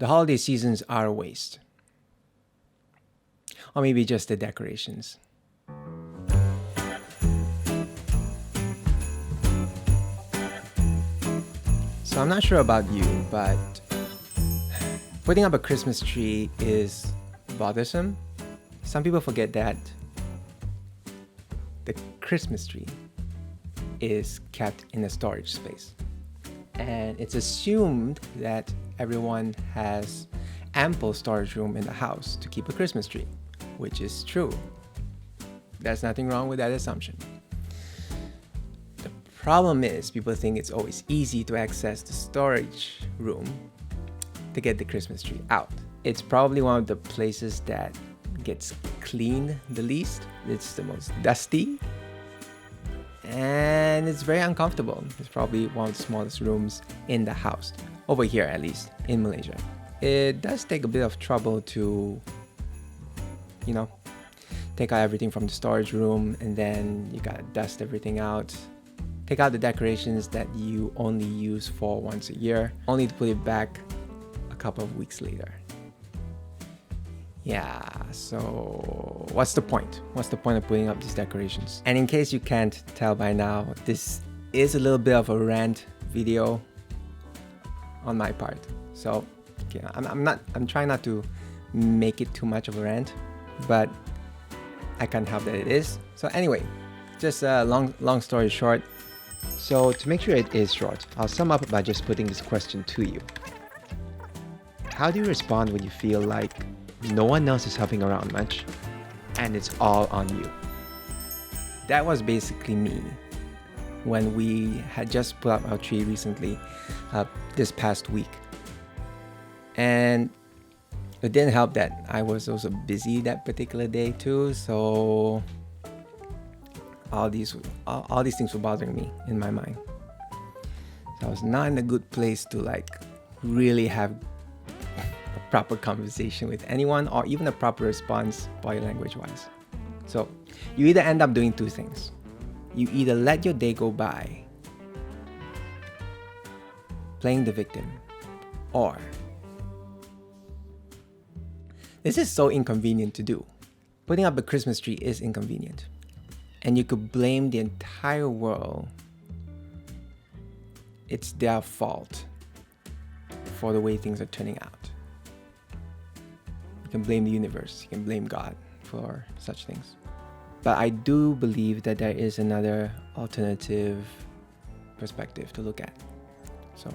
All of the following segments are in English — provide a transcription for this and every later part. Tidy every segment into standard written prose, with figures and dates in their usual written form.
the holiday seasons are a waste. Or maybe just the decorations. So I'm not sure about you, but putting up a Christmas tree is bothersome. Some people forget that the Christmas tree is kept in a storage space. And it's assumed that everyone has ample storage room in the house to keep a Christmas tree, which is true. There's nothing wrong with that assumption. The problem is people think it's always easy to access the storage room to get the Christmas tree out. It's probably one of the places that gets cleaned the least. It's the most dusty, and it's very uncomfortable. It's probably one of the smallest rooms in the house, over here at least, in Malaysia. It does take a bit of trouble to, take out everything from the storage room, and then you gotta dust everything out. Take out the decorations that you only use for once a year, only to put it back a couple of weeks later. Yeah, so what's the point? What's the point of putting up these decorations? And in case you can't tell by now, this is a little bit of a rant video on my part. So I'm trying not to make it too much of a rant, but I can't help that it is. So anyway, just a long story short. So to make sure it is short, I'll sum up by just putting this question to you. How do you respond when you feel like no one else is helping around much and it's all on you? That was basically me when we had just put up our tree recently, this past week. And it didn't help that I was also busy that particular day too, so all these things were bothering me in my mind. So I was not in a good place to really have a proper conversation with anyone, or even a proper response body language wise. So you either end up doing two things. You either let your day go by playing the victim, or this is so inconvenient to do. Putting up a Christmas tree is inconvenient, and you could blame the entire world. It's their fault for the way things are turning out. You can blame the universe, you can blame God for such things. But I do believe that there is another alternative perspective to look at. So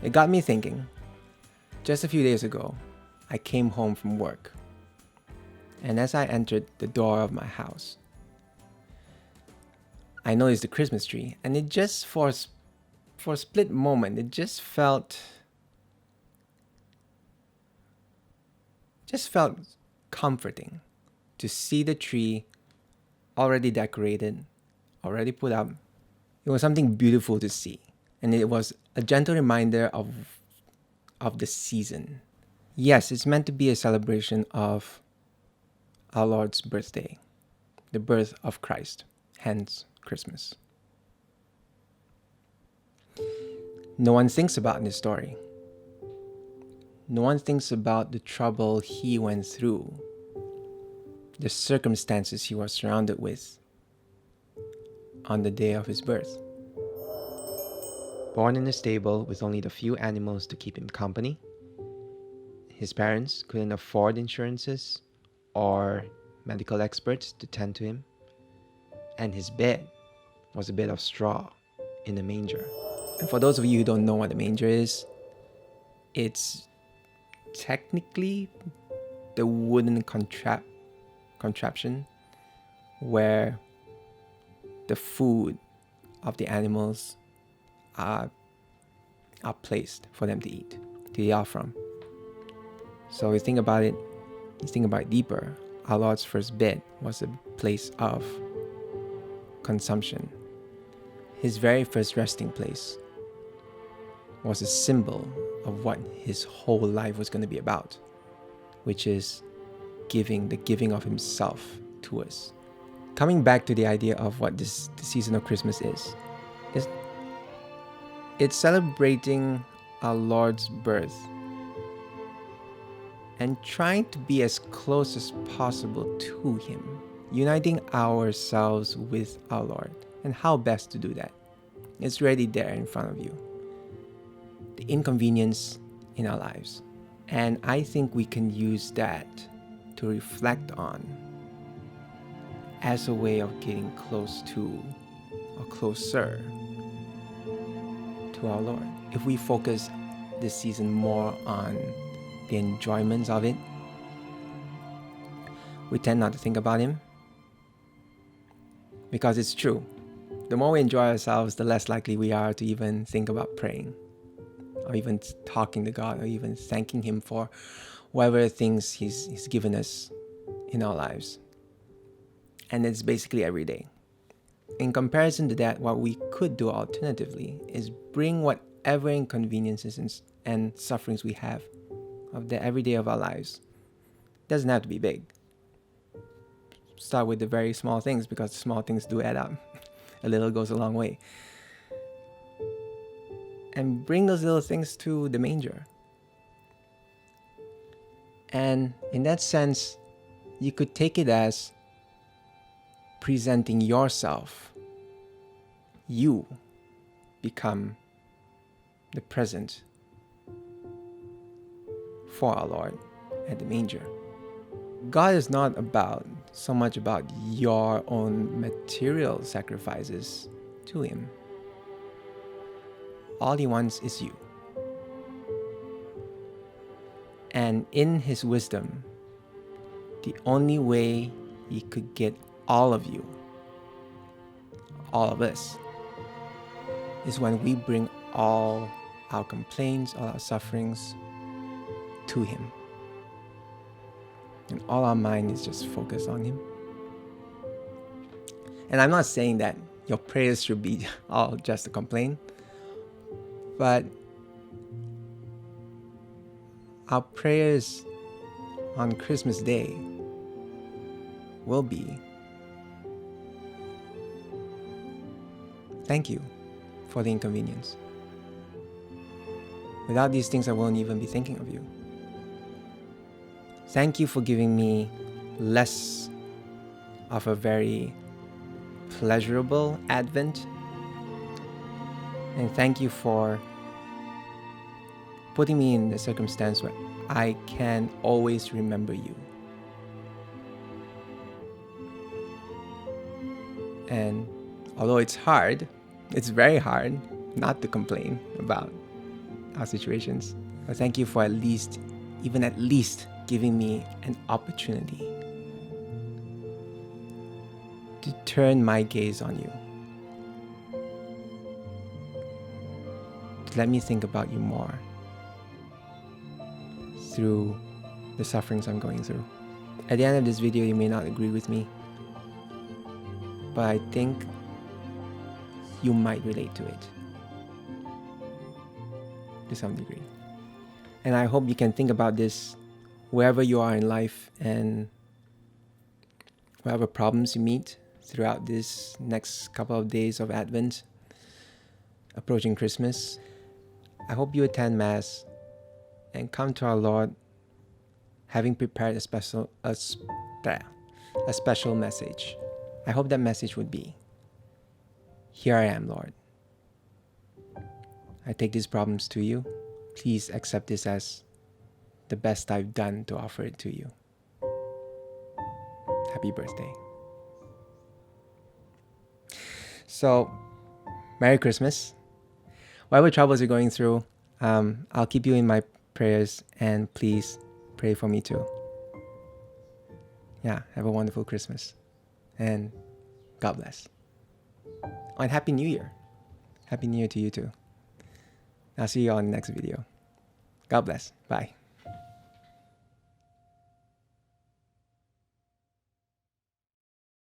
it got me thinking. Just a few days ago, I came home from work, and as I entered the door of my house, I noticed the Christmas tree, and it just for a split moment, it just felt comforting to see the tree already decorated, already put up. It was something beautiful to see, and it was a gentle reminder of the season. Yes, it's meant to be a celebration of our Lord's birthday, the birth of Christ, hence Christmas. No one thinks about this story. No one thinks about the trouble he went through, the circumstances he was surrounded with on the day of his birth. Born in a stable with only the few animals to keep him company, his parents couldn't afford insurances or medical experts to tend to him, and his bed was a bed of straw in a manger. And for those of you who don't know what a manger is, it's technically the wooden contraption where the food of the animals are placed for them to eat off from. So you think about it deeper. Our Lord's first bed was a place of consumption. His very first resting place was a symbol of what his whole life was going to be about, which is the giving of himself to us. Coming back to the idea of what the season of Christmas is it's celebrating our Lord's birth and trying to be as close as possible to Him, uniting ourselves with our Lord. And how best to do that? It's already there in front of you. The inconvenience in our lives. And I think we can use that to reflect on as a way of getting close to or closer to our Lord. If we focus this season more on the enjoyments of it, we tend not to think about Him. Because it's true. The more we enjoy ourselves, the less likely we are to even think about praying, or even talking to God, or even thanking Him for whatever things He's given us in our lives. And it's basically every day. In comparison to that, what we could do alternatively is bring whatever inconveniences and sufferings we have of the everyday of our lives. It doesn't have to be big. Start with the very small things, because small things do add up. A little goes a long way. And bring those little things to the manger. And in that sense, you could take it as presenting yourself. You become the present for our Lord at the manger. God is not so much about your own material sacrifices to Him. All He wants is you. And in His wisdom, the only way He could get all of you, all of us, is when we bring all our complaints, all our sufferings to Him. And all our mind is just focused on Him. And I'm not saying that your prayers should be all just a complaint, but our prayers on Christmas Day will be, thank you for the inconvenience. Without these things, I won't even be thinking of you. Thank you for giving me less of a very pleasurable Advent. And thank you for putting me in a circumstance where I can always remember you. And although it's hard, it's very hard not to complain about our situations. But thank you for at least giving me an opportunity to turn my gaze on you. To let me think about you more through the sufferings I'm going through. At the end of this video, you may not agree with me, but I think you might relate to it to some degree. And I hope you can think about this wherever you are in life and whatever problems you meet throughout this next couple of days of Advent, approaching Christmas. I hope you attend Mass and come to our Lord having prepared a special message. I hope that message would be, here I am, Lord. I take these problems to you. Please accept this as the best I've done to offer it to you. Happy birthday. So, Merry Christmas. Whatever troubles you're going through, I'll keep you in my prayers, and please pray for me too. Yeah, have a wonderful Christmas. And God bless. And Happy New Year. Happy New Year to you too. I'll see you on the next video. God bless. Bye.